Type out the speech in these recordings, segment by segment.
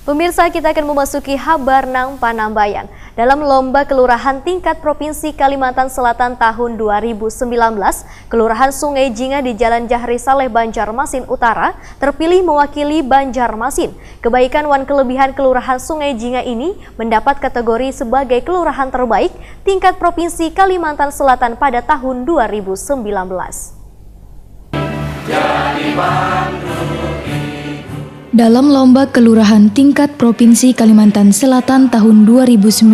Pemirsa, kita akan memasuki Habar Nang Panambayan. Dalam Lomba Kelurahan Tingkat Provinsi Kalimantan Selatan tahun 2019, Kelurahan Sungai Jinga di Jalan Jahri Saleh, Banjarmasin Utara terpilih mewakili Banjarmasin. Kebaikan wan kelebihan Kelurahan Sungai Jinga ini mendapat kategori sebagai Kelurahan Terbaik Tingkat Provinsi Kalimantan Selatan pada tahun 2019. Dalam Lomba Kelurahan Tingkat Provinsi Kalimantan Selatan tahun 2019,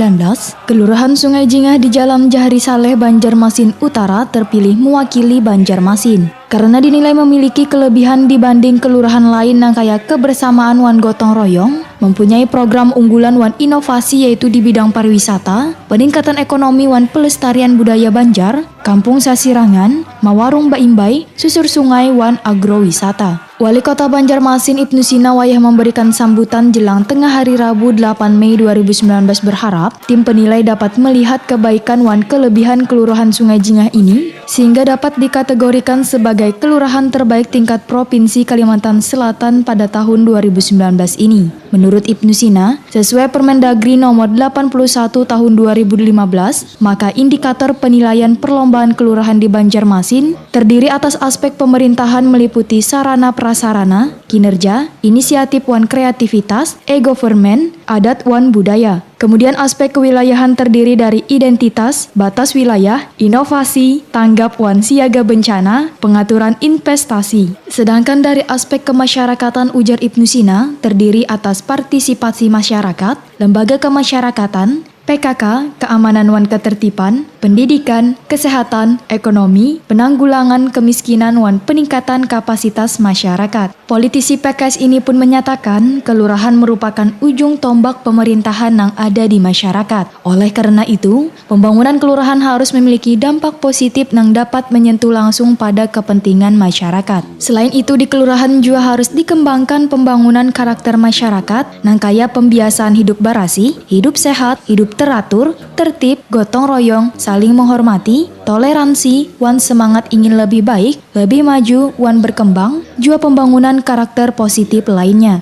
Kelurahan Sungai Jinga di Jalan Jahri Saleh, Banjarmasin Utara terpilih mewakili Banjarmasin. Karena dinilai memiliki kelebihan dibanding kelurahan lain yang kaya kebersamaan wan gotong royong, mempunyai program unggulan wan inovasi yaitu di bidang pariwisata, peningkatan ekonomi wan pelestarian budaya Banjar, Kampung Sasirangan, Mawarung Baimbai, susur sungai wan agrowisata. Wali Kota Banjarmasin Ibnu Sina wayah memberikan sambutan jelang tengah hari Rabu 8 Mei 2019 berharap tim penilai dapat melihat kebaikan wan kelebihan Kelurahan Sungai Jinga ini sehingga dapat dikategorikan sebagai Kelurahan Terbaik Tingkat Provinsi Kalimantan Selatan pada tahun 2019 ini. Menurut Ibnu Sina, sesuai Permendagri nomor 81 tahun 2015, maka indikator penilaian perlombaan kelurahan di Banjarmasin terdiri atas aspek pemerintahan meliputi sarana prasarana, kinerja, inisiatif wan kreativitas, e-government, adat wan budaya. Kemudian aspek kewilayahan terdiri dari identitas, batas wilayah, inovasi, tanggap wan siaga bencana, pengaturan investasi. Sedangkan dari aspek kemasyarakatan ujar Ibnu Sina terdiri atas partisipasi masyarakat, lembaga kemasyarakatan, PKK, keamanan wan ketertiban, pendidikan, kesehatan, ekonomi, penanggulangan kemiskinan wan peningkatan kapasitas masyarakat. Politisi PKS ini pun menyatakan kelurahan merupakan ujung tombak pemerintahan yang ada di masyarakat. Oleh karena itu, pembangunan kelurahan harus memiliki dampak positif yang dapat menyentuh langsung pada kepentingan masyarakat. Selain itu, di kelurahan juga harus dikembangkan pembangunan karakter masyarakat yang kaya pembiasaan hidup barasi, hidup sehat, hidup teratur, tertib, gotong royong, saling menghormati, toleransi, wan semangat ingin lebih baik, lebih maju, wan berkembang, juga pembangunan karakter positif lainnya.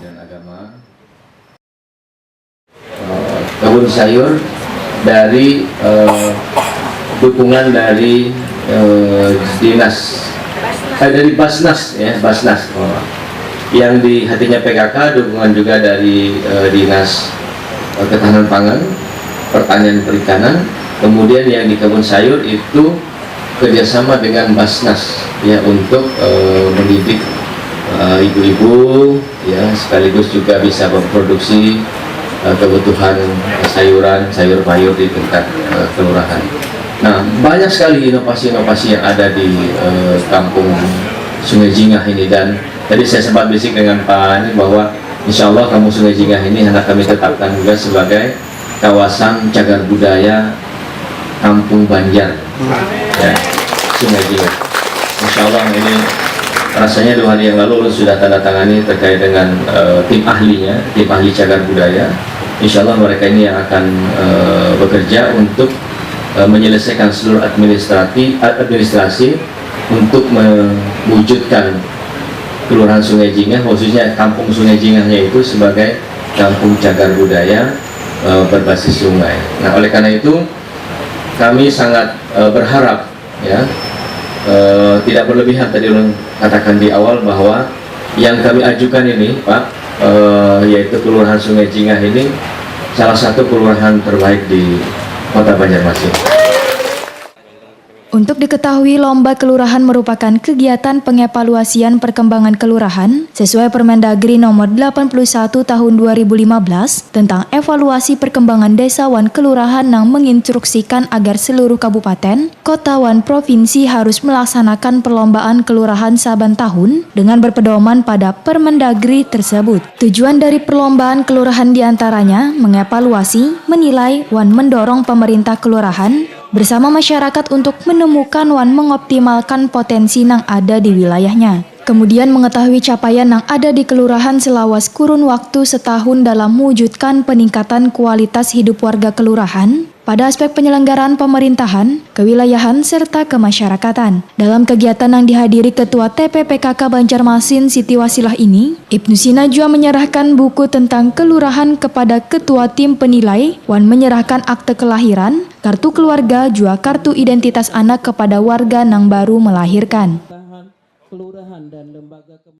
Kebun sayur dari dukungan dari dari Basnas ya, Basnas yang di hatinya PKK, dukungan juga dari Dinas Ketahanan Pangan, Pertanian Perikanan, kemudian yang di kebun sayur itu kerjasama dengan Basnas ya untuk mendidik ibu-ibu ya, sekaligus juga bisa memproduksi kebutuhan sayuran, sayur mayur di tingkat kelurahan. Nah, banyak sekali inovasi-inovasi yang ada di kampung Sungai Jinga ini, dan tadi saya sempat bisik dengan Pak Ani bahwa insya Allah kampung Sungai Jinga ini hendak kami tetapkan juga sebagai kawasan cagar budaya Kampung Banjar ya, Sungai Jinga. Insya Allah ini rasanya 2 hari yang lalu sudah tanda tangani terkait dengan tim ahlinya, tim ahli cagar budaya. Insya Allah mereka ini yang akan bekerja untuk menyelesaikan seluruh administrasi untuk mewujudkan Kelurahan Sungai Jinga, khususnya Kampung Sungai Jinganya itu sebagai kampung cagar budaya berbasis sungai. Nah, oleh karena itu kami sangat berharap ya, tidak berlebihan tadi katakan di awal bahwa yang kami ajukan ini Pak, yaitu Kelurahan Sungai Jinga ini salah satu kelurahan terbaik di Kota Banjarmasin. Untuk diketahui, Lomba Kelurahan merupakan kegiatan pengevaluasian perkembangan kelurahan sesuai Permendagri nomor 81 tahun 2015 tentang evaluasi perkembangan desa wan kelurahan yang menginstruksikan agar seluruh kabupaten, kota wan provinsi harus melaksanakan perlombaan kelurahan saban tahun dengan berpedoman pada Permendagri tersebut. Tujuan dari perlombaan kelurahan diantaranya mengevaluasi, menilai wan mendorong pemerintah kelurahan bersama masyarakat untuk menemukan wan mengoptimalkan potensi yang ada di wilayahnya. Kemudian mengetahui capaian yang ada di kelurahan selawas kurun waktu setahun dalam mewujudkan peningkatan kualitas hidup warga kelurahan pada aspek penyelenggaraan pemerintahan, kewilayahan, serta kemasyarakatan. Dalam kegiatan yang dihadiri Ketua TPPKK Banjarmasin Siti Wasilah ini, Ibnu Sina juga menyerahkan buku tentang kelurahan kepada Ketua Tim Penilai, Wan menyerahkan akte kelahiran, kartu keluarga, juga kartu identitas anak kepada warga yang baru melahirkan. Kelurahan dan lembaga